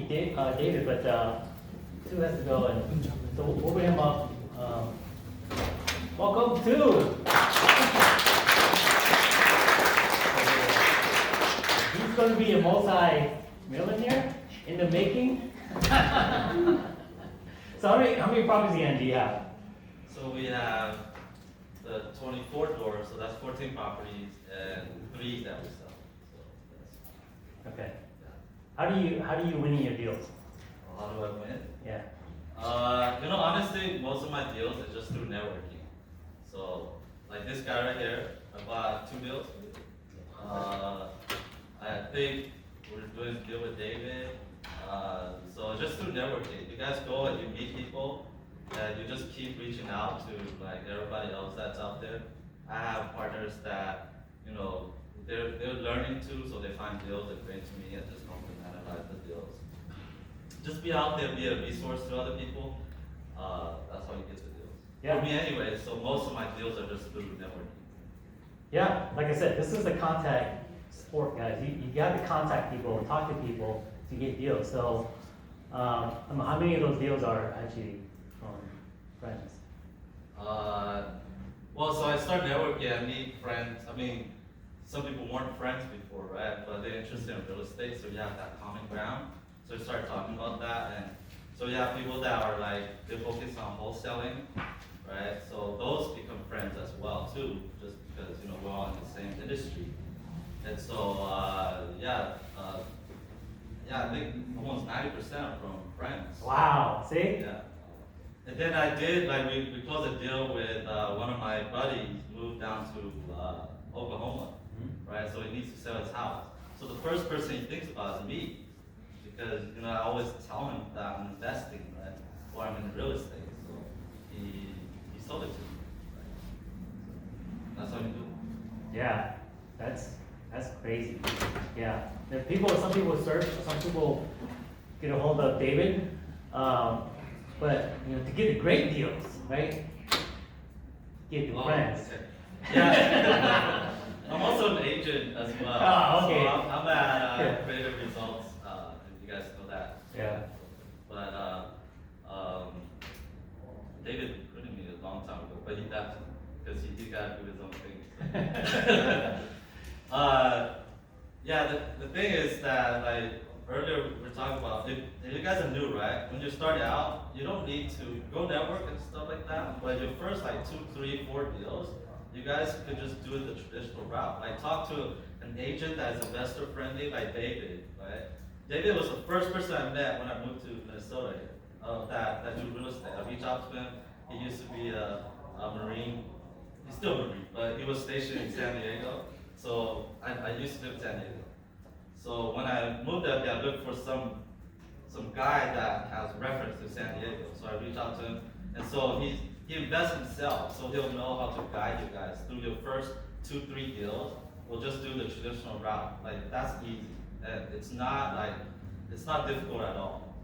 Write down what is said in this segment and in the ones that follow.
David, but Sue has to go, and so we'll bring him up. Welcome to. He's going to be a multi-millionaire in the making. So how many properties again do you have? So we have the 24 doors, so that's 14 properties, and 3 that we sell. So that's, Okay. How do you win your deals? how do I win? Yeah. Honestly, most of my deals is just through networking. So, like this guy right here, I bought 2 deals. I think we're doing a deal with David. So just through networking, you guys go and you meet people, and you just keep reaching out to like everybody else that's out there. I have partners that, they're learning too, so they find deals that bring to me and just help them analyze the deals. Just be out there, be a resource to other people. That's how you get the deals. Yeah. For me anyway, so most of my deals are just through networking. Yeah, like I said, this is the contact sport, guys. You got to contact people and talk to people to get deals. So, how many of those deals are actually from friends? Well, so I start networking, I meet friends. I mean, some people weren't friends before, right? But they're interested in real estate, so you have that common ground. So I start talking about that, and so you have people that are like, they focus on wholesaling, right? So those become friends as well too, just because, we're all in the same industry. And so, I think almost 90% are from friends. Wow, see? Yeah. And then I did, like, we closed a deal with one of my buddies, moved down to Oklahoma, right? So he needs to sell his house. So the first person he thinks about is me, because, I always tell him that I'm investing, right? Or I'm in real estate. So he sold it to me, right? That's how you do it. Yeah, that's crazy. Yeah, some people search, some people get a hold of David, but to get the great deals, right? Get the friends. Okay. Yeah. I'm also an agent as well. Oh, okay. So I'm at Creative Results, if you guys know that. Yeah. But David recruited me a long time ago, but he left because he got to do his own thing. The thing is that, like, earlier we were talking about, if you guys are new, right? When you start out, you don't need to go network and stuff like that, but your first, like, 2, 3, 4 deals, you guys could just do it the traditional route. Like, talk to an agent that is investor friendly, like David, right? David was the first person I met when I moved to Minnesota here, that do real estate. I reached out to him. He used to be a Marine. He's still a Marine, but he was stationed in San Diego. So I used to live in San Diego. So when I moved up here, I looked for some guy that has reference to San Diego. So I reached out to him, and so he invests himself, so he'll know how to guide you guys through your first 2, 3 deals. We'll just do the traditional route. Like, that's easy, and it's not difficult at all.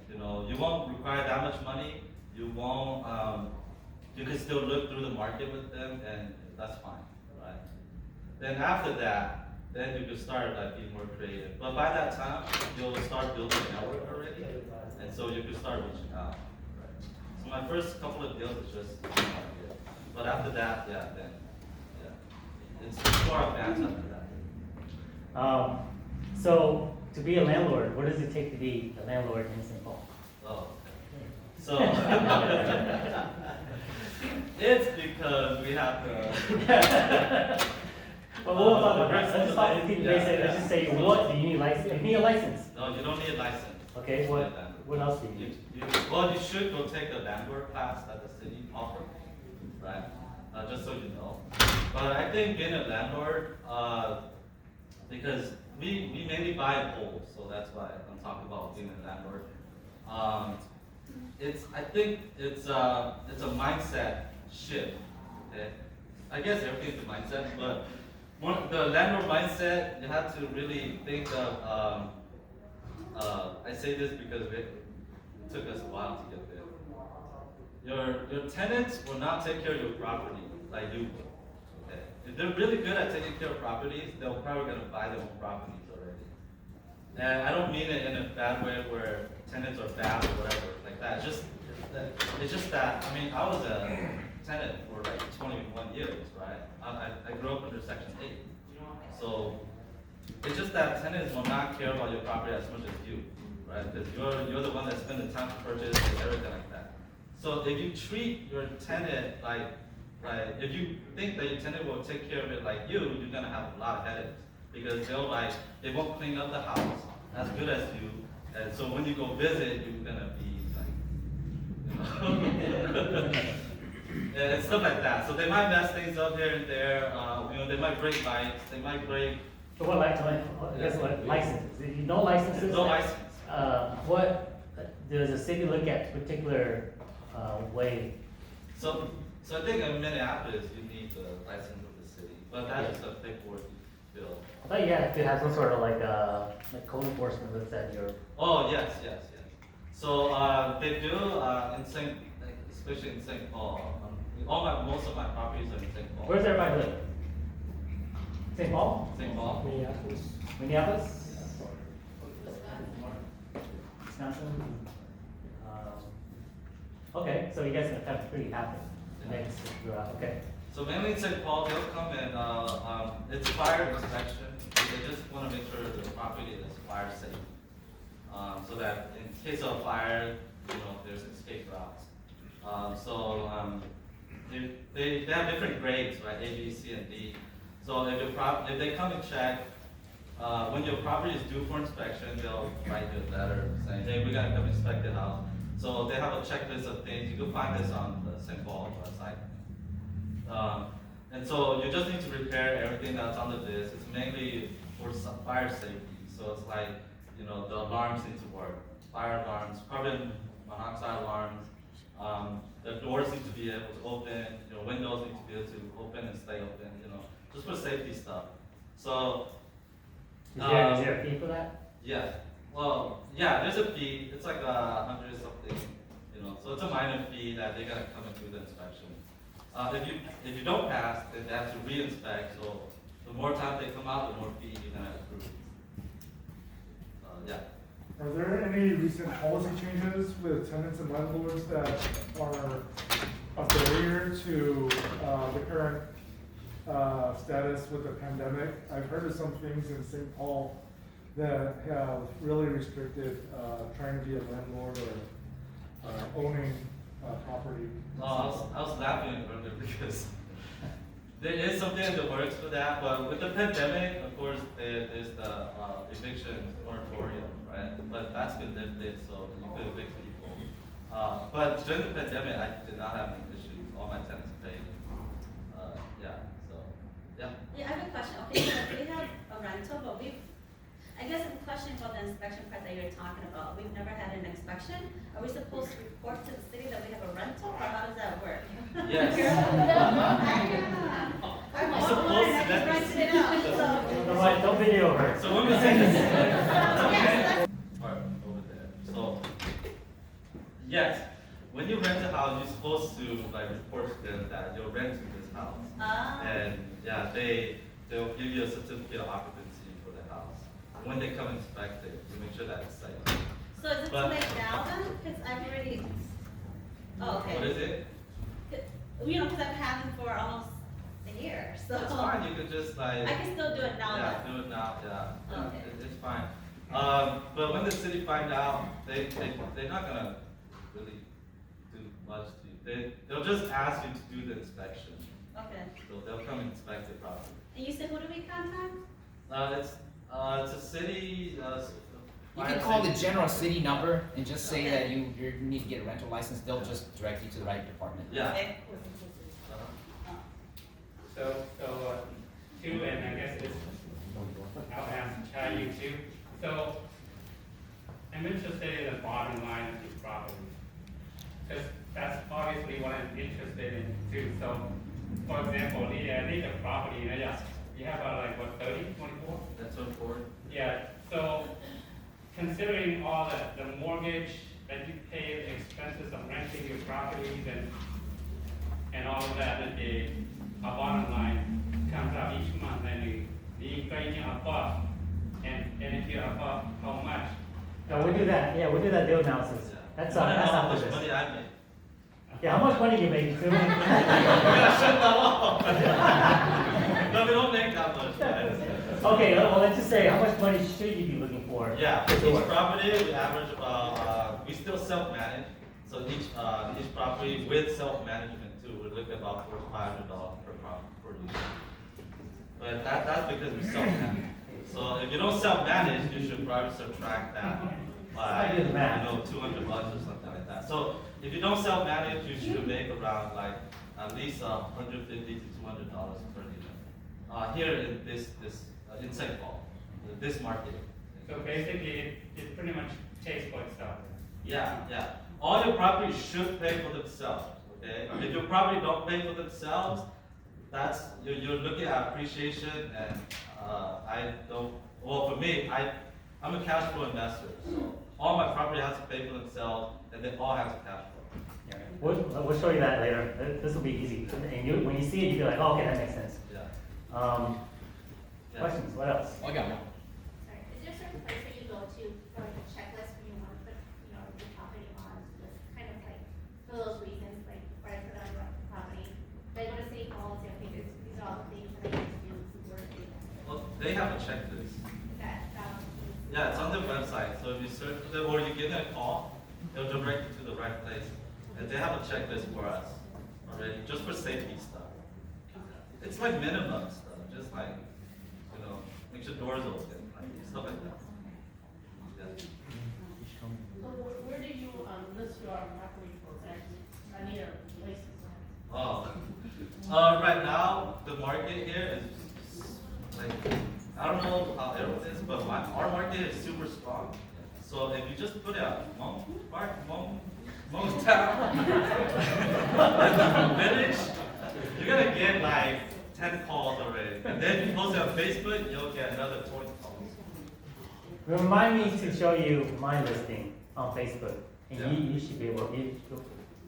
You won't require that much money. You won't. You can still look through the market with them, and that's fine, right? Then after that, then you can start like being more creative. But by that time, you'll start building a network already, and so you can start reaching out. Right? So my first couple of deals is just market, but after that, it's more advanced after that. So to be a landlord, what does it take to be a landlord in St. Paul? Oh, so it's because we have to. Well, we'll talk about that. Let's talk to people. Let's just say, what do you need a license? You need a license. No, you don't need a license. Okay, what else do you need? You should go take the landlord class that the city offers, right? Just so you know. But I think being a landlord, because we mainly buy in whole, so that's why I'm talking about being a landlord. I think it's a mindset shift. Okay, I guess everything's a mindset, but the landlord mindset, you have to really think of. I say this because it took us a while to get there. Your tenants will not take care of your property like you will. Okay? If they're really good at taking care of properties, they're probably going to buy their own properties already. And I don't mean it in a bad way where tenants are bad or whatever like that. It's just that, I mean, I was a tenant for like 21 years, right? I grew up under Section 8. So it's just that tenants will not care about your property as much as you, right? Because you're the one that spent the time to purchase and everything like that. So if you treat your tenant like, if you think that your tenant will take care of it like you're gonna have a lot of headaches. Because they won't clean up the house as good as you. And so when you go visit, you're gonna be like, and stuff like that. So they might mess things up here and there. They might break lights. They might break. So what licenses? If you know licenses? No license. What does the city look at particular way? So I think in Minneapolis you need the license of the city, but that's just a paperwork bill. I thought you had to have some sort of like code enforcement looks at your. Oh yes. So they do especially in St. Paul. Most of my properties are in St. Paul. Where's everybody live? St. Paul? St. Paul. Minneapolis? Wisconsin? Okay, so you guys are kind of pretty happy. Next throughout. Okay. So mainly in St. Paul, they'll come and it's fire inspection. They just want to make sure the property is fire safe, so that in case of a fire, there's escape routes. They have different grades, right? A, B, C, and D. So if they come and check, when your property is due for inspection, they'll write you a letter saying, hey, we gotta come inspect the house. So they have a checklist of things. You can find this on the St. Paul website. And so you just need to repair everything that's on the list. It's mainly for fire safety. So it's like, the alarms need to work. Fire alarms, carbon monoxide alarms. The doors need to be able to open. Windows need to be able to open and stay open. Just for safety stuff. So. Is there a fee for that? Yeah. Well, yeah. There's a fee. It's like 100 something. So it's a minor fee that they gotta come and do the inspection. If you don't pass, then they have to re-inspect. So the more time they come out, the more fee you're gonna approve. Yeah. Are there any recent policy changes with tenants and landlords that are a barrier to the current status with the pandemic? I've heard of some things in St. Paul that have really restricted trying to be a landlord or owning property. Oh, I was laughing earlier because there is something in the works for that, but with the pandemic, of course, there's the eviction moratorium, right? But that's been lifted, so you could evict people. But during the pandemic, I did not have any issues. All my tenants paid. Yeah. Yeah, I have a question. Okay, so we have a rental, but I guess the question about the inspection part that you're talking about, we've never had an inspection. Are we supposed to report to the city that we have a rental, or how does that work? Yes. I'm You're supposed online, to I just let rented it out, so. Alright, don't video her. So when we say this, Yes, part over there. So yes, when you rent a house, you're supposed to report to them that you're renting this house. And yeah, they'll give you a certificate of occupancy for the house. When they come inspect it, to make sure that it's safe. So is it too late now then? Because I've already, okay. What is it? Because I've had them for almost a year, so. It's fine. You can just I can still do it now. Yeah, then. do it now. Yeah, Okay. it's fine. But when the city find out, they're not gonna really do much to you. They'll just ask you to do the inspection. Okay. So they'll come and inspect the property. And you said, who do we contact? It's a city. You can call the general city number and just say that you need to get a rental license. They'll just direct you to the right department. Yeah. Okay. So, too, and I guess this, I'll ask Chai you too. So, I'm interested in the bottom line of this property. Because that's obviously what I'm interested in too. So, for example, the property, you have like what, 30, 24? That's important. Yeah, so considering all the mortgage that you pay, the expenses of renting your properties and all of that, and the bottom line comes out each month, and the inflation above, and if you're above how much, Yeah, we do that, yeah, we do that deal analysis. Yeah. That's, You wanna know that's how after much this. money I make. Yeah, how much money you make, too? We're gonna shut that off. No, we don't make that much, guys. Okay, well, let's just say, how much money should you be looking for? Yeah, to each work? property, we average about, we still self-manage, so each property with self-management too, we look at about $400-500 per property per unit. But that's because we self-manage. So if you don't self-manage, you should probably subtract that by, I do the math. $200 or something like that. So if you don't self-manage, you should make around like at least $150 to $200 per unit. Here in this in St. Paul, this market. So basically, it pretty much pays for itself. Yeah. All your properties should pay for themselves, okay? If your property don't pay for themselves, that's, you're looking at appreciation and, I don't, well, for me, I'm a cash flow investor, so all my property has to pay for themselves, and they all have to cash flow. We'll show you that later. This will be easy. And when you see it, you'll be like, oh, okay, that makes sense. Yeah. Questions, what else? I got one. Sorry, is there a certain place that you go to for like a checklist when you want to put, the property on, just kind of like, for those reasons, like, before I put on the property? Do I go to City Hall and say, okay, these are all the things that I need to do before I do that? Well, they have a checklist. Is that, Yeah, it's on their website, so if you search for them or you give them a call, they'll direct you to the right place. And they have a checklist for us already, just for safety stuff. It's like minimum stuff, just like, make sure doors open, like stuff like that. Yeah. So where do you list your property for exactly? I need a place. Oh, right now, the market here is like, I don't know how everyone is, but our market is super strong. So if you just put it out, Hmong town, village, you're gonna get like 10 calls already. And then you post it on Facebook, you'll get another 20 calls. Remind me to show you my listing on Facebook, and Yeah. you should be able,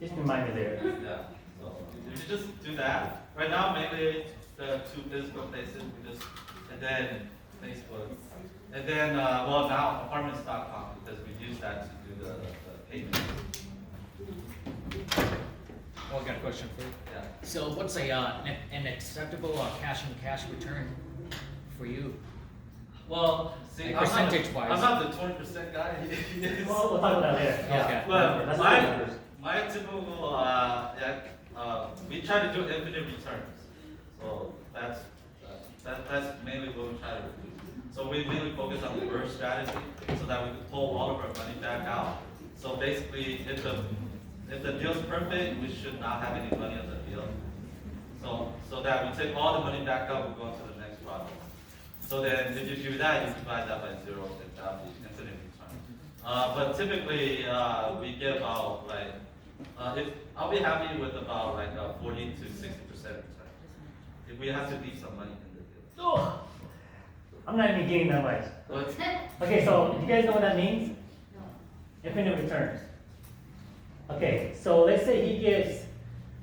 just remind me there. Yeah, so if you just do that, right now mainly the two physical places, and then Facebook. And then, well now apartments.com, because we use that to do the payment. Well, I got a question for you. Yeah. So what's an acceptable cash return for you? Well, see, Like percentage-wise. I'm not the 20% guy. He is. We'll talk about that later. Okay. But That's my, the numbers. my typical, we try to do infinite returns. So that's mainly what we try to do. So we mainly focus on the burst strategy so that we can pull all of our money back out. So basically, if the deal's perfect, we should not have any money on the deal. So that we take all the money back up, we go on to the next project. So then if you do that, you divide that by 0, and that'll be infinite return. But typically, we get about like, I'll be happy with about like 40 to 60% return. If we have to leave some money in the deal. Oh, I'm not even getting that much. But Okay, so do you guys know what that means? Infinite returns. Okay, so let's say he gets,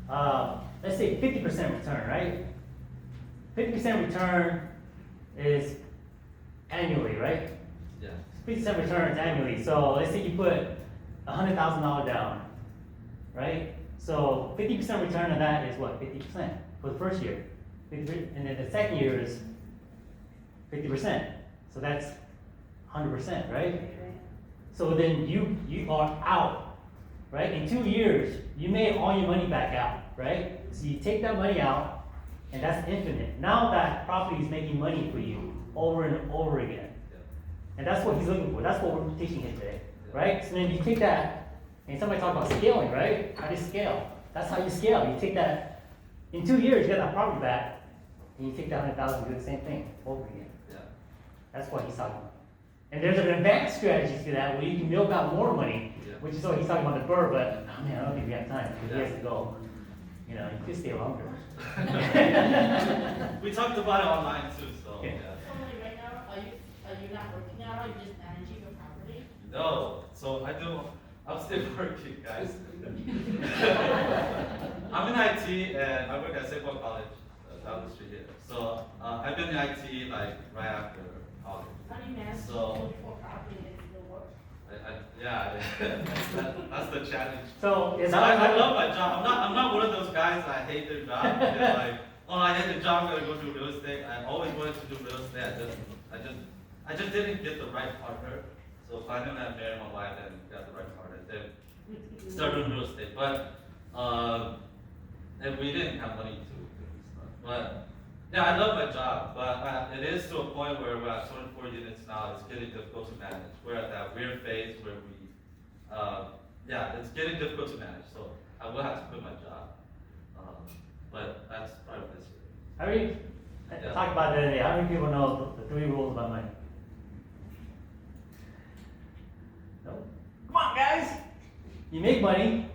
let's say 50% return, right? 50% return is annually, right? yeah, 50% return is annually. So let's say you put $100,000 down, right? So 50% return of that is what? 50% for the first year. And then the second year is 50%. So that's 100%, right? So then you are out, right? In 2 years, you made all your money back out, right? So you take that money out, and that's infinite. Now that property is making money for you over and over again. yeah. And that's what he's looking for. That's what we're teaching him today, right? So then you take that, and somebody talked about scaling, right? How do you scale? That's how you scale. You take that, in 2 years, you get that property back, and you take that 100,000 and do the same thing over again. Yeah. That's what he's talking about. And there's an advanced strategy to that where you can milk out more money, Yeah. which is what he's talking about the burr, but oh, man, I don't think we have time because he has to go. You know, you could stay longer. We talked about it online too, so Okay. yeah. So like right now, are you not working now, or are you just managing your property? No, so I'm still working, guys. I'm in IT and I work at St. Paul College, down the street here. So I've been in IT like right after college. How do you manage So- 24 property and still work? Yeah, that's the challenge. So it's So hard. I love my job. I'm not one of those guys that hate their job. They're like, oh, I hate the job. I'm gonna go do real estate. I always wanted to do real estate. I just didn't get the right partner. So finally, I married my wife and got the right partner. Then started doing real estate. But and we didn't have money to do stuff. But yeah, I love my job. But it is to a point where we're at 24 units now. It's getting difficult to manage. We're at that weird phase where we yeah, it's getting difficult to manage, so I will have to quit my job. But that's part of this year. How many, Yeah. talk about that today, how many people know the 3 rules about money? No? Come on, guys! You make money,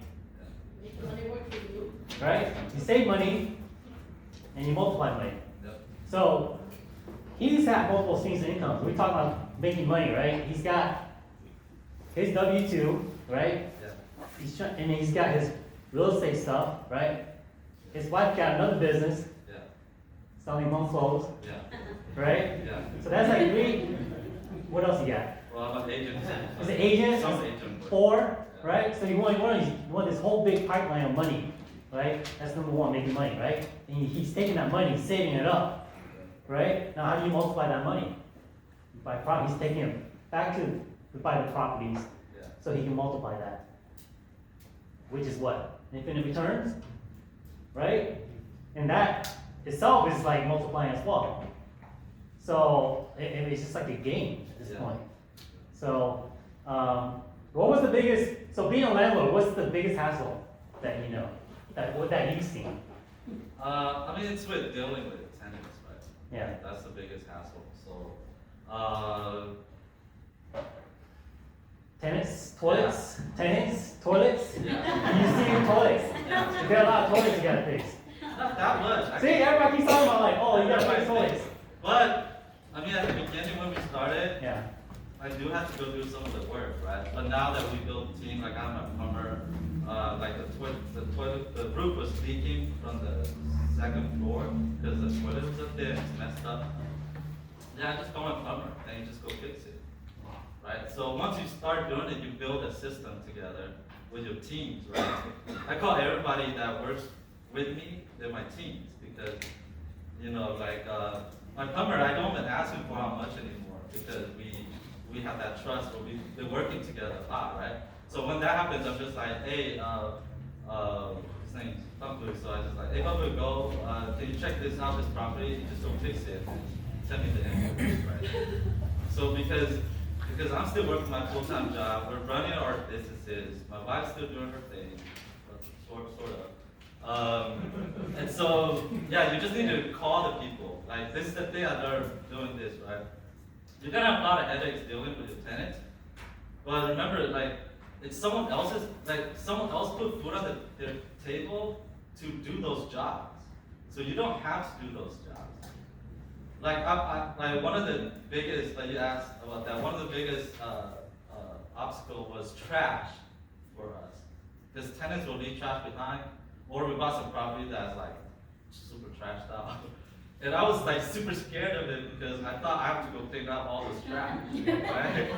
Make money work for you. right? You save money, and you multiply money. Yep. So, he's had multiple streams of income. We talk about making money, right? He's got his W-2, right? Yeah. And he's got his real estate stuff, right? His wife got another business, Yeah. selling Hmong clothes, Yeah. right? Yeah. So that's like 3. What else you got? Well, I'm an agent. Is it agent? Some agent. 4, right? So you want this whole big pipeline of money, right? That's number 1, making money, right? And he's taking that money, saving it up, right? Now how do you multiply that money? You buy property. He's taking it back to buy the properties, Yeah. so he can multiply that. Which is what? Infinite returns, right? And that itself is like multiplying as well. So it's just like a game at this Yeah. point. So what was the biggest? So being a landlord, what's the biggest hassle that you know that you've seen? I mean, it's with dealing with tenants, right? Yeah. That's the biggest hassle. So, Tenants, toilets, tenants, toilets. yeah. You see toilets. Yeah. There are a lot of toilets you gotta fix. Not that much. See, everybody keeps talking about like, oh, you gotta fix toilets. But I mean, at the beginning when we started, Yeah. I do have to go do some of the work, right? But now that we built a team, like I'm a plumber, like the roof was leaking from the 2nd floor because the toilet was up there, it's messed up. Yeah, just call my plumber and you just go fix it, right? So once you start doing it, you build a system together with your teams, right? I call everybody that works with me, they're my teams because, you know, like my plumber, I don't even ask him for how much anymore because we have that trust where we've been working together a lot, right? So when that happens, I'm just like, hey, his name's Papu, so I just like, hey Papu, go, can you check this out, this property, just go fix it, and send me the invoice, right? So because I'm still working my full-time job, we're running our businesses, my wife's still doing her thing, sort of. And so, yeah, you just need to call the people. Like, this is the thing I learned doing this, right? You're gonna have a lot of headaches dealing with your tenants, but remember, like, it's someone else put food on their table to do those jobs. So you don't have to do those jobs. Like, like one of the biggest, like you asked about that, one of the biggest obstacle was trash for us. Because tenants will leave trash behind, or we bought some property that's like super trashed out. And I was like super scared of it because I thought I have to go clean up all this trash, right?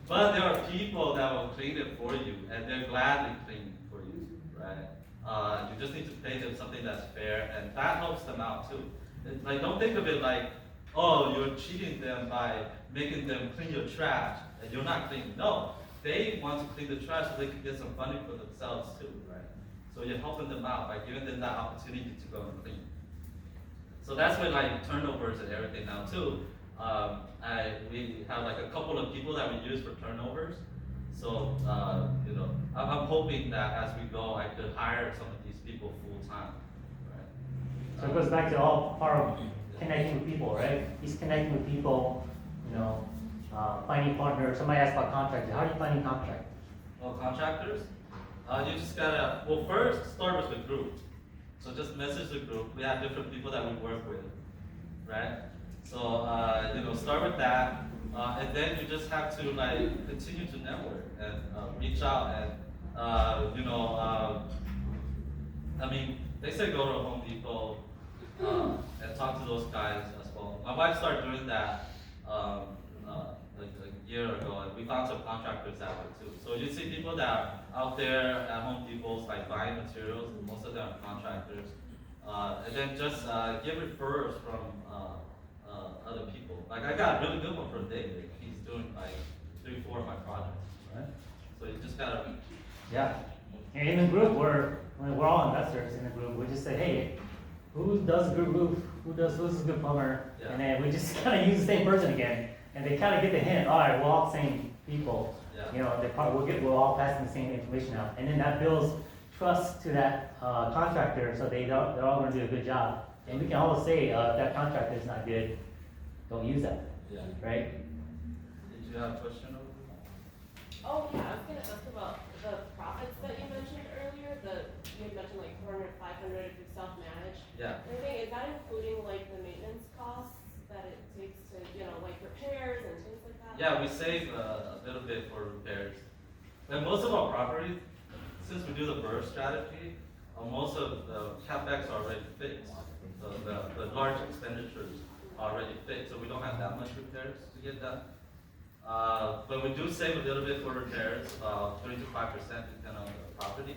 But there are people that will clean it for you, and they're gladly cleaning for you, right? You just need to pay them something that's fair, and that helps them out too. It's like, don't think of it like, oh, you're cheating them by making them clean your trash, and you're not cleaning. No, they want to clean the trash so they can get some funding for themselves too, right? So you're helping them out by giving them that opportunity to go and clean. So that's where like turnovers and everything now too. We have like a couple of people that we use for turnovers. So you know, I'm hoping that as we go, I could hire some of these people full time. Right? So it goes back to all part of connecting with people, right? He's connecting with people, you know, finding partners. Somebody asked about contractors. How are you finding contractors? Well, contractors, you just gotta, well, first start with the group. So just message the group. We have different people that we work with, right? So, you know, start with that. And then you just have to like continue to network and reach out and, you know, I mean, they say go to Home Depot and talk to those guys as well. My wife started doing that like a year ago, and we found some contractors that way too. So you see people that are out there at Home Depot's like buying materials, most of them are contractors. And then just get referrals from other people. Like I got a really good one from David. He's doing like 3-4 of my projects. Right. So you just gotta, Yeah. And in the group, we're all investors in the group. We just say, hey, who does a good roof? Who's a good plumber? Yeah. And then we just kind of use the same person again. And they kind of get the hint, all right, we're all the same people. Yeah. You know, we're all passing the same information out. And then that builds trust to that contractor, so they're all gonna do a good job. And we can always say, if that contractor is not good, don't use that, yeah. right? Did you have a question over there? Oh, yeah, I was gonna ask about the profits that you mentioned earlier, you had mentioned like 400, 500 if you self-manage. Yeah. Everything, is that including like the maintenance costs that it takes to, like repairs and things like that? Yeah, we save a little bit for repairs. And most of our properties, since we do the burst strategy, most of the capex are already fixed. The large expenditures are already fixed, so we don't have that much repairs to get done. But we do save a little bit for repairs, 3 to 5% depending on the property.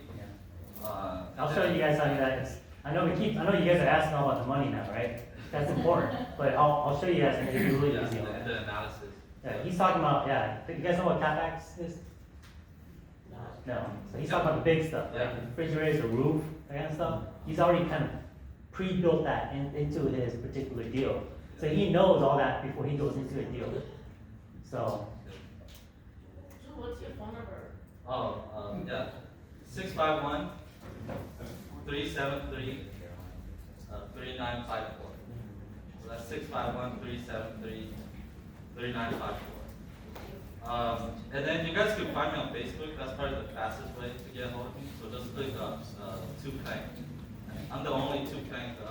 I'll show you guys how to do that. I know you guys are asking all about the money now, right? That's important, but I'll show you guys and it'll be really Yeah, easy on and that. the analysis. Yeah, he's talking about, you guys know what CapEx is? No, so he's talking about the big stuff, like Yeah. the refrigerators, the roof, that kind of stuff. He's already kind of pre-built that into his particular deal. So he knows all that before he goes into a deal. So, So what's your phone number? Yeah. 651-373-3954. So that's 651-373-3954. And then you guys can find me on Facebook. That's probably the fastest way to get hold of me. So just click up Two Plank. I'm the only Two Plank. The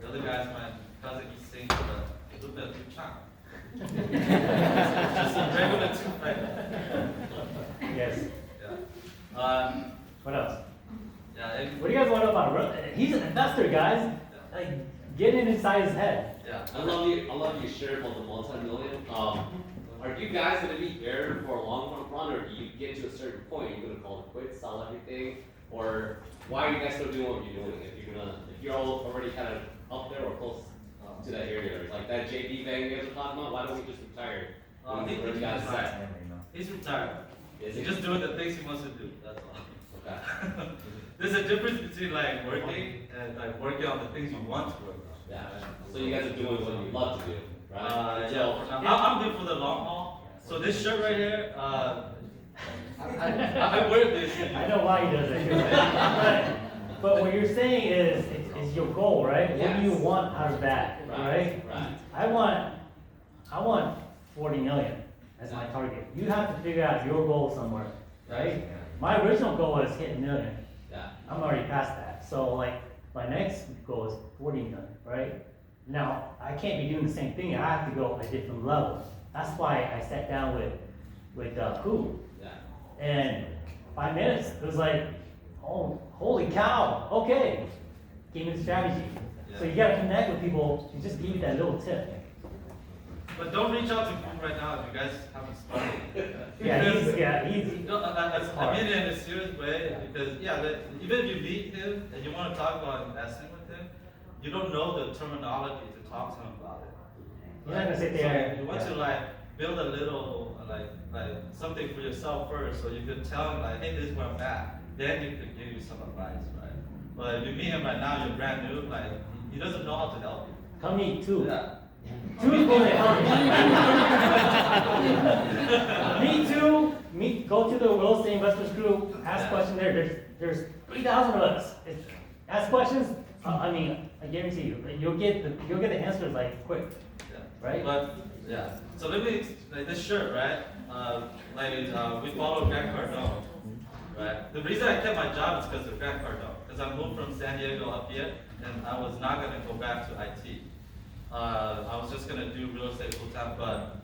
other guy's my cousin. He sings the Two Chang. Just a regular Two Plank. yes. Yeah. What else? Yeah. And, What do you guys want to know about he's an investor, guys. Like, get in inside his head. yeah. I love you shared about the multi-million. Are you guys gonna be here for a long run, or do you get to a certain point, you're gonna call it quits, sell everything? Or why are you guys still doing what you're doing? If you're all already kind of up there or close to that area, like that JV bang you guys are talking about, why don't we just retire? He's retired. Is He's he? just doing the things he wants to do. That's all. Okay. There's a difference between like working and like working on the things you want to work on. Yeah. So you guys are doing what you love to do, right? I'm good for the long haul. So this shirt right here, I wear this. I know why he does it. But what you're saying is your goal, right? What do you Yes. want out of that, right? Right. I want 40 million as my target. You have to figure out your goal somewhere, right? My original goal was hit a million. Yeah. I'm already past that. So like my next goal is 40 million, right? Now I can't be doing the same thing. I have to go a different level. That's why I sat down with Koo. Yeah. And 5 minutes, it was like, oh, holy cow, okay. Gave me the strategy. So you gotta connect with people and just give you that little tip. But don't reach out to him right now if you guys haven't started. He's No, I mean it in a serious way because even if you meet him and you want to talk about investing with him, you don't know the terminology to talk to him about it. You're not gonna sit there. So you want to like build a little like something for yourself first, so you can tell him like, hey, this is where I'm at. Then he could give you some advice, right? But if you meet him right now, you're brand new, like he doesn't know how to help you. Come meet two. Yeah. Two is going to help you. Me too. Go to the real estate investors group. Ask questions there. There's 3,000 of us. Ask questions. I mean, I guarantee you, you'll get the answers like quick, Yeah. right? But so let me like this shirt, right? We follow Grant Cardone, right? The reason I kept my job is because of Grant Cardone. Because I moved from San Diego up here, and I was not gonna go back to IT. I was just gonna do real estate full time, but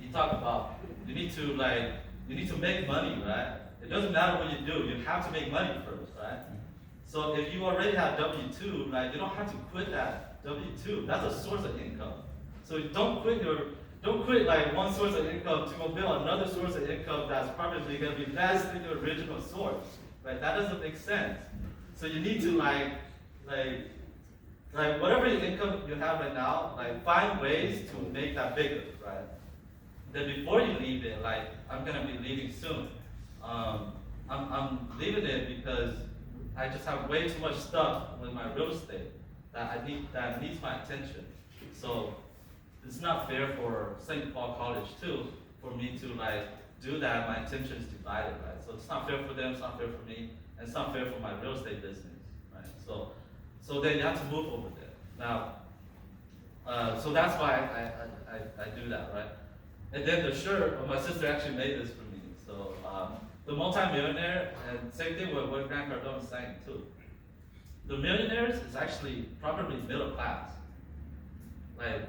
he talked about you need to make money, right? It doesn't matter what you do, you have to make money first, right? So if you already have W-2, right, you don't have to quit that W-2. That's a source of income. So don't quit don't quit like one source of income to go build another source of income that's probably gonna be less than your original source, right? That doesn't make sense. So you need to like whatever income you have right now, like find ways to make that bigger, right? Then before you leave it, like I'm gonna be leaving soon. I'm leaving it because I just have way too much stuff with my real estate that needs my attention. So it's not fair for St. Paul College too, for me to like do that. My attention is divided, right? So it's not fair for them, it's not fair for me, and it's not fair for my real estate business, right? So then you have to move over there. Now, so that's why I do that, right? And then the shirt, my sister actually made this for me. So the multi-millionaire, and same thing with what Grant Cardone is saying too. The millionaires is actually probably middle class. Like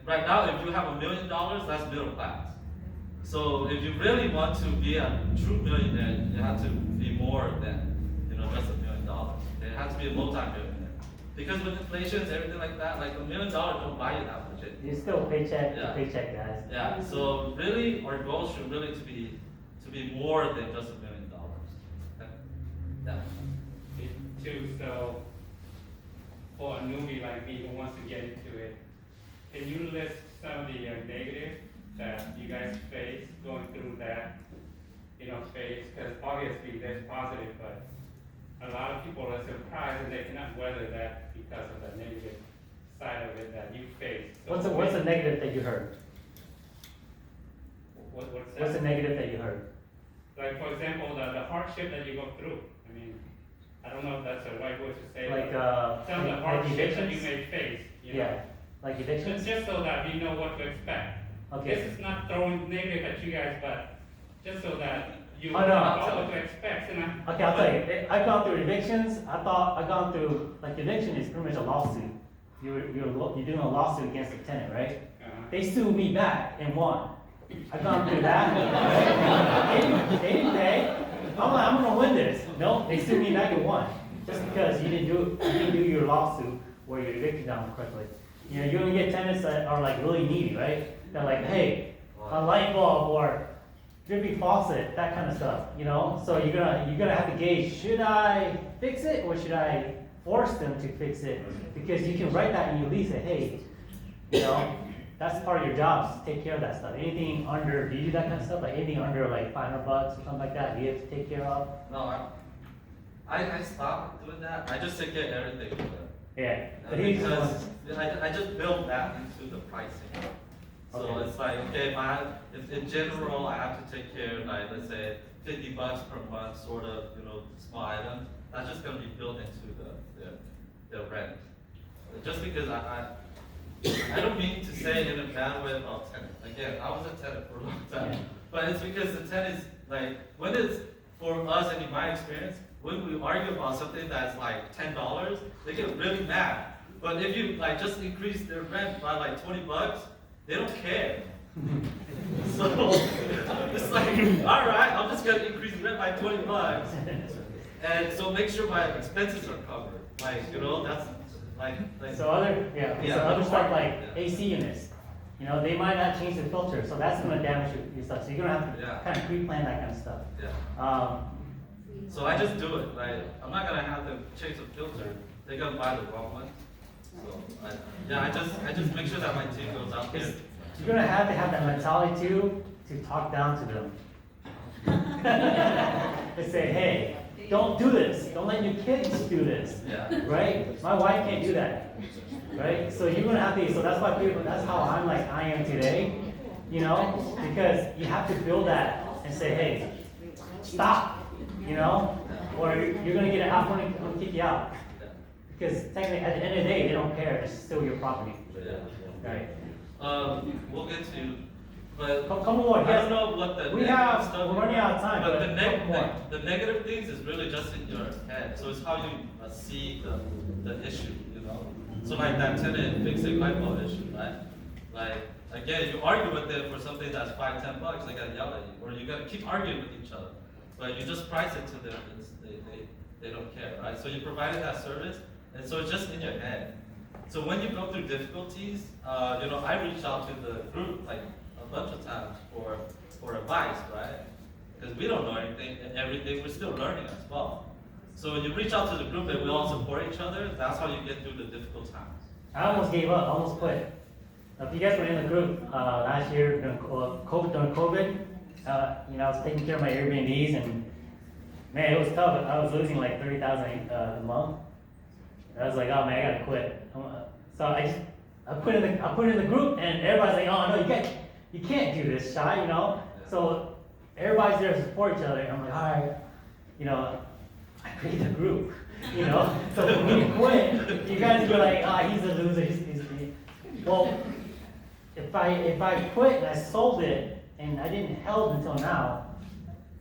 right now, if you have $1 million, that's middle class. So if you really want to be a true millionaire, you have to be more than just $1 million. It has to be a multi-millionaire. Because with inflation and everything like that, like $1 million don't buy you that much. You're still paycheck Yeah. to paycheck, guys. Yeah. So really, our goal should really to be more than just $1 million. Yeah. Too, so for a newbie like me who wants to get into it, can you list some of the negatives that you guys face going through that, phase? Because obviously there's positive, but a lot of people are surprised and they cannot weather that because of the negative side of it that you face. So What's the negative that you heard? What's that? What's the negative that you heard? Like, for example, the hardship that you go through. I mean, I don't know if that's the right word to say. Like, but some of the like hardships that you evictions? may face, Yeah, like evictions? Just so that we know what to expect. Okay. This is not throwing negative at you guys, but just so that you Oh, no, know what to expect. And Okay, I'll tell you. I've gone through evictions. I've gone through, like, eviction is pretty much a lawsuit. You're doing a lawsuit against the tenant, right? They sued me back and won. I've gone through that. Right? They didn't pay. I'm like, I'm gonna win this. No, they sued me back and won. Just because you didn't do your lawsuit where you evicted them correctly. You're gonna get tenants that are like really needy, right? They're like, hey, a light bulb or dripping faucet, that kind of stuff, So you're gonna have to gauge, should I fix it or should I force them to fix it? Because you can write that in your lease, say, hey, that's part of your job, is to take care of that stuff. Anything under, do you do that kind of stuff? Like anything under like $500 or something like that, do you have to take care of? No, I stopped doing that. I just take care of everything for them. Yeah. But he just Because wants- I just build that into the pricing. So Okay. it's like, okay, if in general I have to take care of like, let's say $50 per month, sort of, small items, that's just gonna be built into the rent. Just because I don't mean to say it in a bad way about tenant. Again, I was a tenant for a long time. Yeah. But it's because the tenants, like, when it's, for us and in my experience, when we argue about something that's like $10, they get really mad. But if you like just increase their rent by like $20, they don't care. So it's like, all right, I'm just gonna increase rent by $20, and so make sure my expenses are covered. Like, that's like. So other stuff like Yeah. AC units, they might not change the filter, so that's gonna damage your stuff. So you're gonna have to Yeah. kind of pre-plan that kind of stuff. Yeah. So I just do it. Like, I'm not gonna have them change the filter. They're gonna buy the wrong one. So I just make sure that my team goes out there. You're gonna have to have that mentality too, to talk down to them. To say, hey, don't do this. Don't let your kids do this. Yeah. Right? My wife can't do that. Right? So you're gonna have to, so that's why that's how I am today. Because you have to build that and say, hey, stop. Or you're gonna get an out, I'm gonna kick you out. Because technically, at the end of the day, they don't care. It's still your property. Yeah. Right? We'll get to, but Come on, I don't know what the we're negative stuff. running out of time. But come on. the negative things is really just in your head. So it's how you see the issue, So like that tenant fixing light bulb issue, right? Like, again, you argue with them for something that's $5-10, they gotta yell at you, or you gotta keep arguing with each other. But you just price it to them, they don't care, right? So you provided that service, and so it's just in your head. So when you go through difficulties, I reach out to the group like a bunch of times for advice, right? Because we don't know anything and everything, we're still learning as well. So when you reach out to the group and we all support each other, that's how you get through the difficult times. I almost gave up, I almost quit. If you guys were in the group last year during COVID, I was taking care of my Airbnbs and man, it was tough. I was losing like 30,000 a month. I was like, oh man, I gotta quit. So I put in the group and everybody's like, oh no, you can't do this, Shy, So everybody's there to support each other. And I'm like, all right, I created a group, So for me to quit, you guys were like, he's a loser. Well, if I quit and I sold it and I didn't held until now,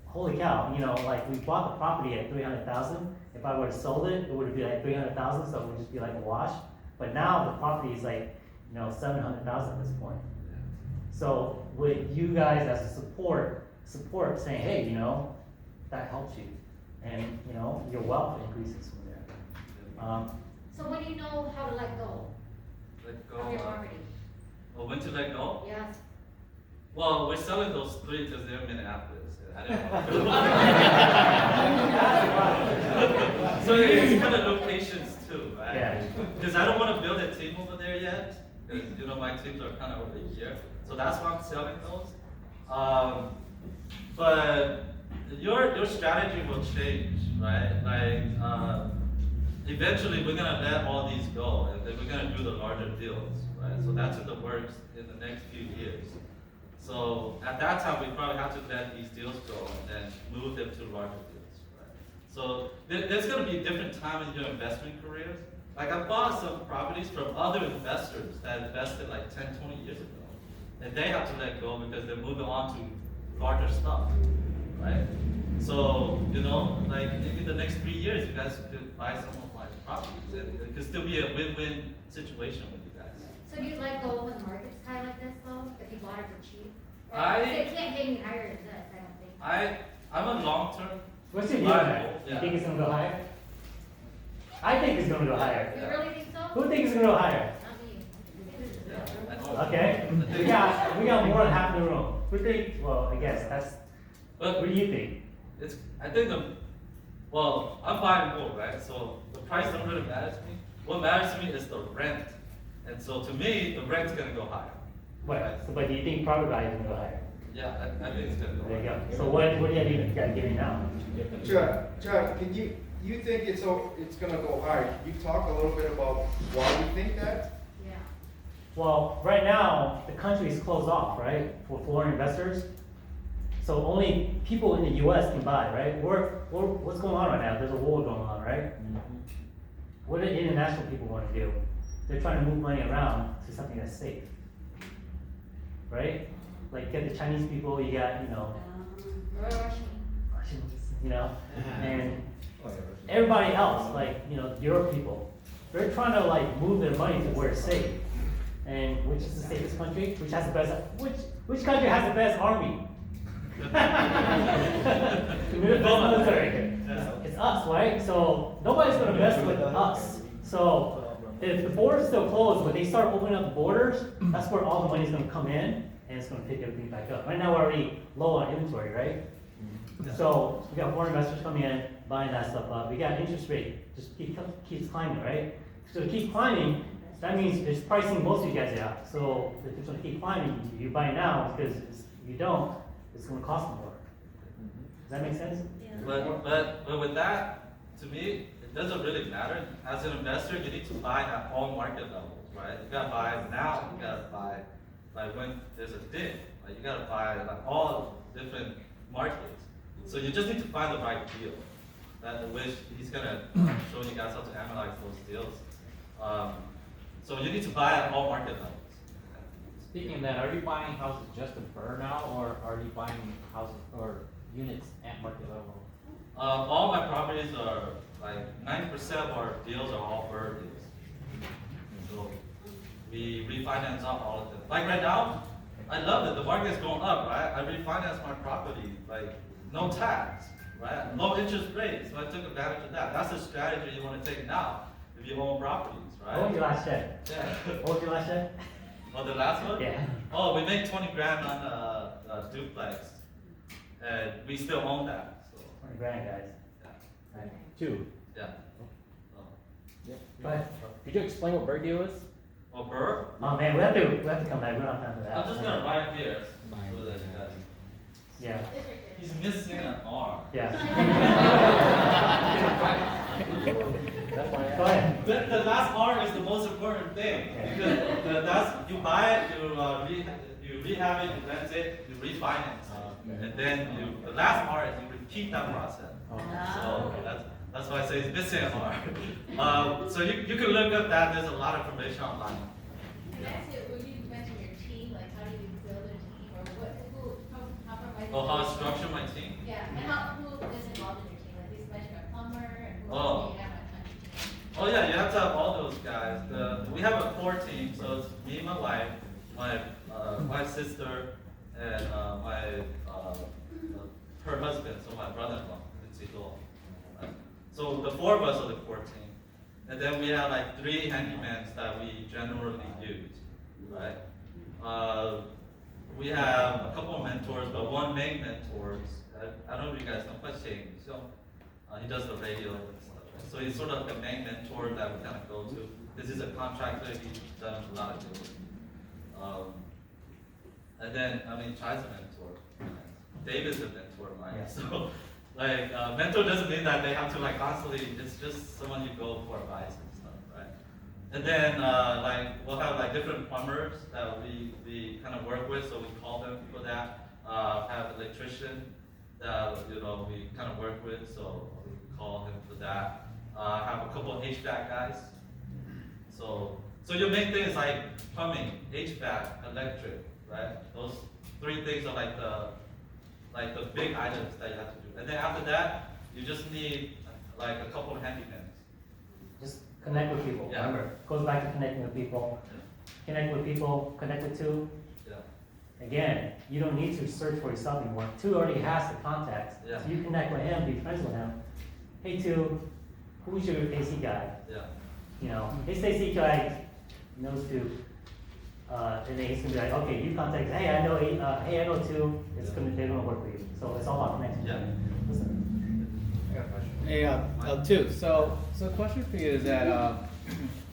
holy cow, like we bought the property at 300,000. If I would have sold it, it would be like 300,000, so it would just be like a wash. But now the property is like, 700,000 at this point. So with you guys as a support saying, hey, that helps you. And, your wealth increases from there. So when do you know how to let go Let go. of your property? Well, when to let go? Yes. Well, we're selling those 3 because they're in Minneapolis. I didn't know. So it's kind of locations too, right? Yeah. Because I don't want to build a team over there yet. Because my teams are kind of over here. So that's why I'm selling those. But your strategy will change, right? Like eventually we're gonna let all these go, and then we're gonna do the larger deals, right? So that's in the works in the next few years. So at that time, we probably have to let these deals go and then move them to larger deals, right? So there's going to be a different time in your investment careers. Like I bought some properties from other investors that invested like 10, 20 years ago. And they have to let go because they're moving on to larger stuff, right? So, like maybe the next 3 years, you guys could buy some of my properties. And it could still be a win-win situation with you guys. So do you let go when the market's high like this though, if you bought it for cheap? I- It can't get any higher than this, I don't think. I'm a long-term. What's your view on that? You Yeah. think it's gonna go higher? I think it's gonna go higher. You really think so? Who thinks it's gonna go higher? Not me. Yeah, I know. Okay, we got more than half the room. Who think, well, I guess that's, But what do you think? I think I'm buying gold, right? So the price don't really matter to me. What matters to me is the rent. And so to me, the rent's gonna go higher. But do you think property value is gonna go higher? Yeah, I think it's gonna go There you higher. go. So what do you got giving now? Chad, can you think it's gonna go higher? Can you talk a little bit about why you think that? Yeah. Well, right now, the country is closed off, right, for foreign investors. So only people in the US can buy, right? What's going on right now? There's a war going on, right? What do international people want to do? They're trying to move money around to something that's safe, right? Like get the Chinese people, you got, Russians, and everybody else, like, Europe people. They're trying to like move their money to where it's safe. And which is the safest country? Which has the best, which country has the best army? The best military. It's us, right? So nobody's gonna mess with us. So if the border's still closed, when they start opening up the borders, that's where all the money's gonna come in, and it's gonna pick everything back up. Right now, we're already low on inventory, right? So we got foreign investors coming in, buying that stuff up. We got interest rate just keeps climbing, right? So to keep climbing, that means it's pricing most of you guys out. So if it's gonna keep climbing, you buy now because if you don't, it's gonna cost more. Does that make sense? Yeah. But with that, to me, it doesn't really matter. As an investor, you need to buy at all market levels, right? You gotta buy now, you gotta buy like when there's a dip. Like you gotta buy like all different markets. So you just need to find the right deal. Which he's gonna show you guys how to analyze those deals. So you need to buy at all market levels. Speaking of that, are you buying houses just to burn out, or are you buying houses or units at market level? All my properties are like 90% of our deals are all burr deals. So we refinance out all of them. Like right now, I love it. The market is going up, right? I refinanced my property, like no tax, right? Low interest rates. So I took advantage of that. That's the strategy you want to take now. if you own properties, right? What was your last check? Yeah. What was your last check? Oh, the last one? Yeah. Oh, we made 20 grand on a duplex, and we still own that. So 20 grand, guys. yeah, Right. Two. yeah. Go ahead. Could you explain what bird deal is? Oh, Burr? Oh man, we have to come back. We don't have time for that. I'm just gonna write here Fine. so that you guys. Yeah. It's right there. He's missing an R. Yeah. That's why I Go ahead. The last R is the most important thing because that's you buy it, you rehab it, you rent it, you refinance, and then the last R is you repeat that process. So that's why I say it's missing an R. So you can look up that. There's a lot of information online. Can I ask you, when you mentioned your team, like how do you build a team, or how provides? Oh, how I structure my team? Yeah, and who is involved in your team, like you mentioned a plumber, and who Oh. else do you have on your team? Oh yeah, you have to have all those guys. We have a core team, so it's me, my wife, my sister, and her husband, so my brother-in-law. So the four of us are the core team, and then we have like 3 handymans that we generally use, right? We have a couple of mentors, but one main mentor, I don't know if you guys know, but Shane, so he does the radio and stuff. Right? So he's sort of the main mentor that we kind of go to. This is a contractor, he's done a lot of deals. And then, Chai's a mentor. David's a mentor of mine. Yeah. So, mentor doesn't mean that they have to constantly, it's just someone you go for advice and stuff, right? And then, we'll have different plumbers that we kind of work with, so we call them for that. Have an electrician that, we kind of work with, so we call him for that. Have a couple of HVAC guys. So your main thing is plumbing, HVAC, electric, right? Those 3 things are the big items that you have to do. And then after that, you just need a couple of handymen. Just connect with people. Yeah. Remember, goes back to connecting with people. Connect with people, connect with two. Yeah. Again, you don't need to search for yourself anymore. Two already has the contacts. Yeah. So you connect with him, be friends with him. Hey two, who's your AC guy? Yeah. His AC guy knows two. And then he's gonna be like, okay, you contact, hey, I know two. They're gonna work with you. So it's all about connection. Yeah. Listen. I got a question. Hey, two. So question for you is that,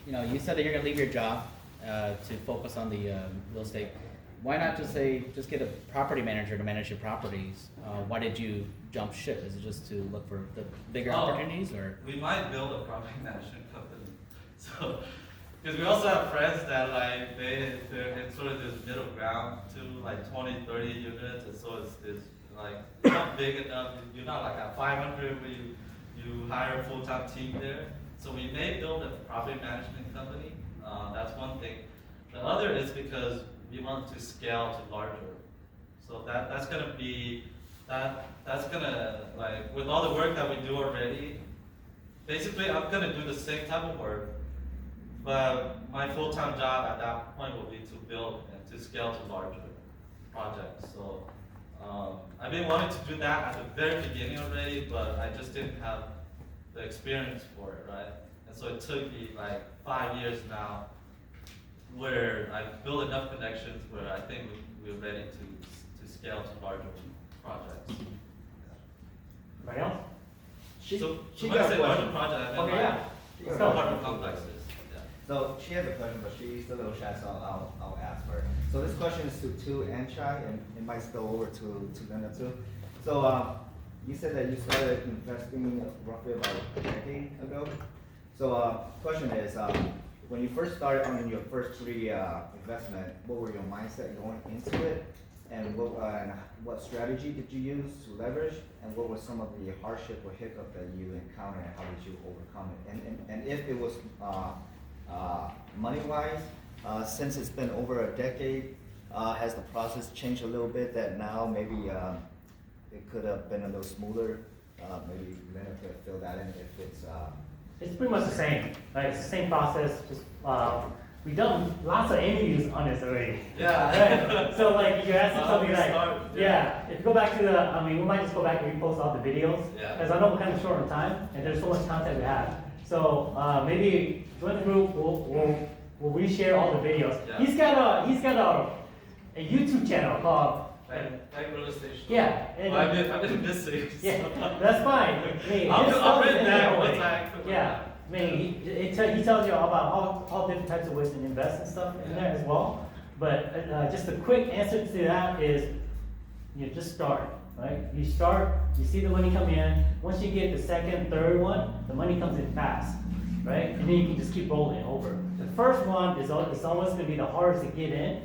you said that you're gonna leave your job to focus on the real estate. Why not just get a property manager to manage your properties? Why did you jump ship? Is it just to look for the bigger opportunities, or? We might build a property management company. So, because we also have friends that they're in sort of this middle ground to 20, 30 units, and so it's not big enough. You're not at 500 where you hire a full-time team there. So we may build a property management company. That's one thing. The other is because we want to scale to larger. So that's gonna be with all the work that we do already. Basically, I'm gonna do the same type of work, but my full-time job at that point will be to build and to scale to larger projects. So I've been wanting to do that at the very beginning already, but I just didn't have the experience for it, right? And so it took me 5 years now, where I built enough connections where I think we're ready to scale to larger projects. Anybody else? So she when I got say a larger question. project, I mean Okay, yeah. Let's go. apartment complexes. Yeah. So she has a question, but she's a little shy, so I'll ask her. So this question is to Tu and Chai, and it might spill over to Linda too. So you said that you started investing roughly about a decade ago. So question is, when you first started on your first 3 investment, what were your mindset going into it? And what strategy did you use to leverage? And what were some of the hardship or hiccup that you encountered, and how did you overcome it? And if it was money-wise, since it's been over a decade, has the process changed a little bit that now maybe it could have been a little smoother? Maybe Leonard could fill that in if it's... It's pretty much the same. It's the same process. Just we've done lots of interviews on this already. Yeah. Right? So you're asking something if if you go back to we might just go back and repost all the videos. Yeah. Because I know we're kind of short on time, and there's so much content we have. So, maybe join the group, we'll reshare all the videos. Yeah. He's got a YouTube channel called, Like real estate. yeah. and- Well, I've been missing. Yeah, that's fine. I mean, I'll his do- stuff I'll is bring in that there one already. time. Yeah, I mean, he tells you about all different types of ways to invest and stuff in there as well. But, just a quick answer to that is, you just start, right? You start, you see the money come in, once you get the second, third one, the money comes in fast, right? And then you can just keep rolling it over. The first one is always gonna be the hardest to get in,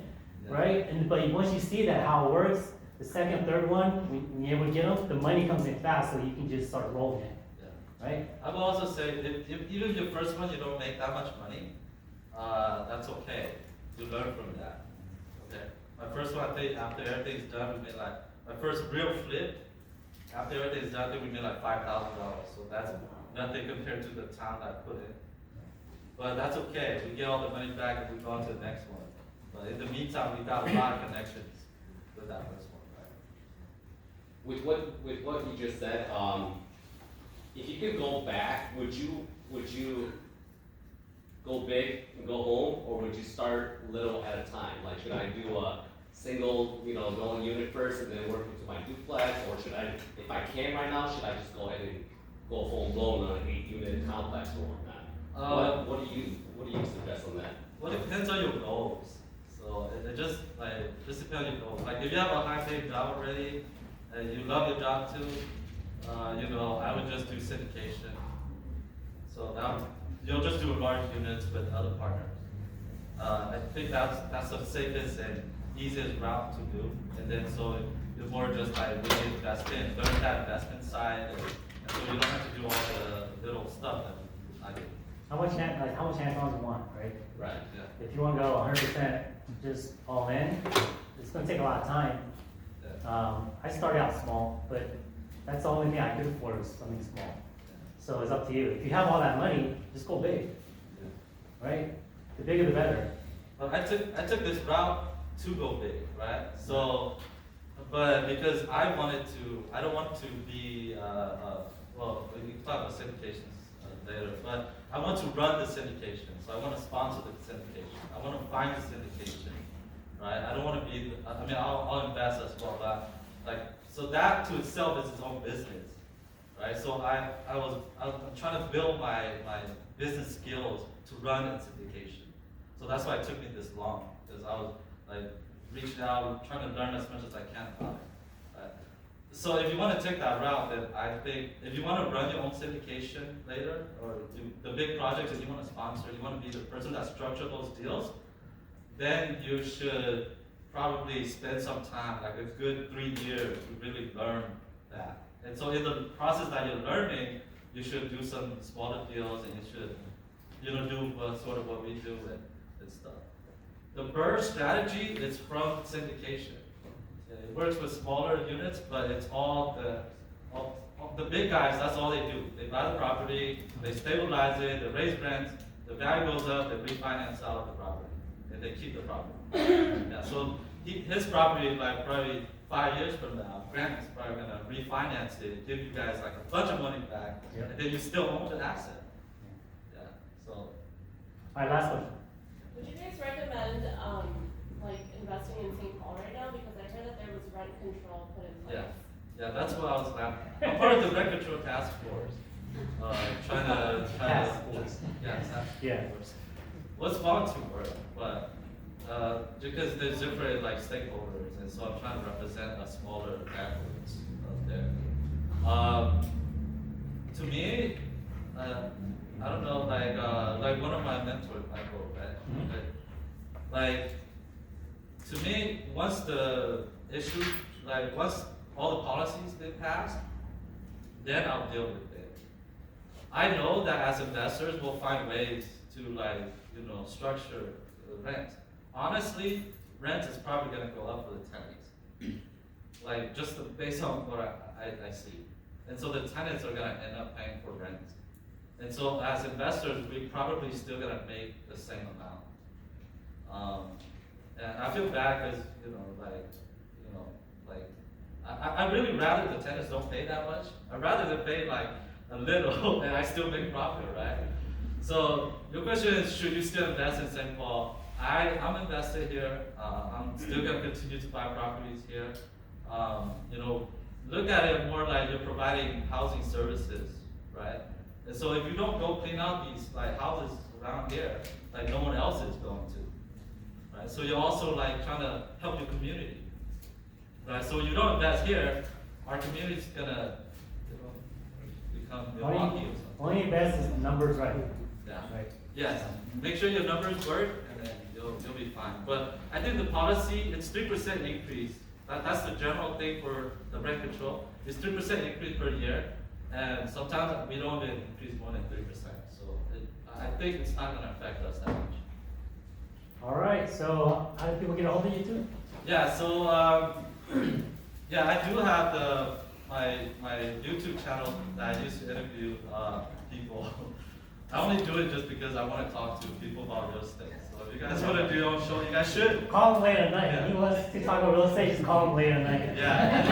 right? But once you see that, how it works, the second, third one, when you're able to get them, the money comes in fast, so you can just start rolling it, right? I will also say, if even your first one you don't make that much money, that's okay. You learn from that. Okay. My first one, I think after everything's done, we made like my first real flip. After everything's done, I think we made like $5,000. So that's nothing compared to the time I put in. But that's okay. We get all the money back and we go on to the next one. But in the meantime, we got a lot of connections with that first one. Right? With what you just said, if you could go back, would you go big and go home, or would you start little at a time? Like, should I do a single, dwelling unit first and then work into my duplex, or should I, if I can right now, should I just go ahead and go full blown on an 8-unit complex or whatnot? What do you suggest on that? Well, it depends on your goals. So it just depends on your goals. Like if you have a high-paid job already, and you love your job too, I would just do syndication. So that you'll just do large units with other partners. I think that's the safest and easiest route to do. And then so you're more just like really investing, learn that investment side, and so you don't have to do all the little stuff that I do. How much hands-on you want, right? Right. Yeah. If you wanna go 100% just all in, it's gonna take a lot of time. I started out small, but that's the only thing I could afford was something small. So it's up to you. If you have all that money, just go big, right? The bigger the better. But I took this route to go big, right? So, but because I don't want to be, well, we can talk about syndications later, but I want to run the syndication. So I want to sponsor the syndication. I want to find the syndication, right? I don't want to be, I'll invest as well, but so that to itself is its own business, right? So I'm trying to build my business skills to run in syndication. So that's why it took me this long, because I was reaching out, trying to learn as much as I can about it. Right? So if you want to take that route, then I think if you want to run your own syndication later, or do the big projects that you want to sponsor, you want to be the person that structures those deals, then you should probably spend some time, like a good 3 years, to really learn that. And so in the process that you're learning, you should do some smaller deals, and you should, do sort of what we do and stuff. The BRRRR strategy is from syndication. It works with smaller units, but it's all the big guys. That's all they do. They buy the property, they stabilize it, they raise rents, the value goes up, they refinance out of the property, and they keep the property. Yeah, so his property, like probably 5 years from now, Grant is probably gonna refinance it, give you guys like a bunch of money back, and then you still own the asset. Yeah. So. All right, last question. Would you guys recommend, investing in St. Paul right now? Because I heard that there was rent control put in place. Yeah, that's what I was laughing. I'm part of the rent control task force. Trying to. Task force. Yeah. Well, it's volunteer work, but because there's different stakeholders, and so I'm trying to represent a smaller networks there. To me, I don't know, like one of my mentors, Michael, right? To me, once the issue, once all the policies been passed, then I'll deal with it. I know that as investors, we'll find ways to structure the rent. Honestly, rent is probably gonna go up for the tenants. Just based on what I see. And so the tenants are gonna end up paying for rent. And so as investors, we probably still gonna make the same amount. And I feel bad because, I really rather the tenants don't pay that much. I'd rather they pay a little, and I still make profit, right? So your question is, should you still invest in St. Paul? I'm invested here. I'm still gonna continue to buy properties here. You know, look at it more like you're providing housing services, right? And so if you don't go clean out these like houses around here, like no one else is going to, right? So you're also like trying to help your community, right? So you don't invest here, our community's gonna, you know, become Milwaukee or something. Only invest is numbers right. Yeah. Right. Yes, make sure your numbers work, and then you'll be fine. But I think the policy, it's 3% increase. That's the general thing for the rent control. It's 3% increase per year, and sometimes we don't even increase more than 3%. So I think it's not gonna affect us that much. All right, so how do people get a hold of you too? Yeah, so yeah, I do have my YouTube channel that I used to interview people. I only do it just because I want to talk to people about real estate. So if you guys want to do your own show, you guys should. Call him late at night. Yeah. He wants to talk about real estate, just call him late at night. Yeah.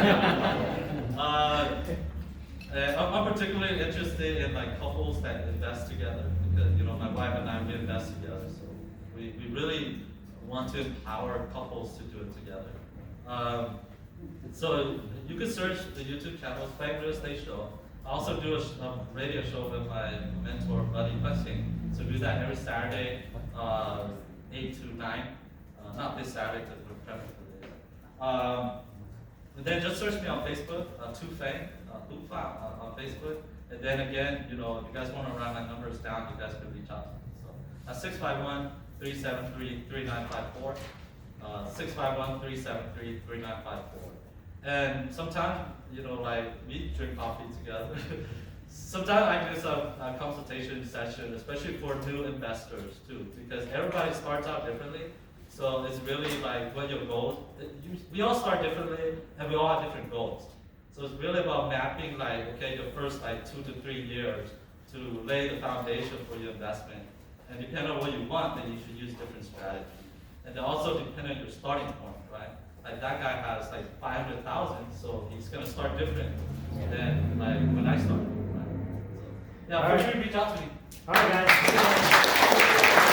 And I'm particularly interested in like couples that invest together because you know my wife and I we invest together, so we really want to empower couples to do it together. So you can search the YouTube channel, Spike Real Estate Show. I also do a radio show with my mentor, Buddy Bussing. So we do that every Saturday, 8 to 9. Not this Saturday because we're prepping for this. And then just search me on Facebook, Tu Feng, Lu Fa on Facebook. And then again, you know, if you guys want to write my numbers down, you guys can reach out to me. So that's 651-373-3954. 651-373-3954. And sometimes, you know, like we drink coffee together. Sometimes I do some consultation session, especially for new investors too, because everybody starts out differently. So it's really like what your goals. We all start differently, and we all have different goals. So it's really about mapping, like, okay, your first like 2 to 3 years to lay the foundation for your investment. And depending on what you want, then you should use different strategies. And then also depending on your starting point, right? Like that guy has like 500,000, so he's gonna start different than like when I started, right? So, yeah, for sure reach out to me. All right, guys.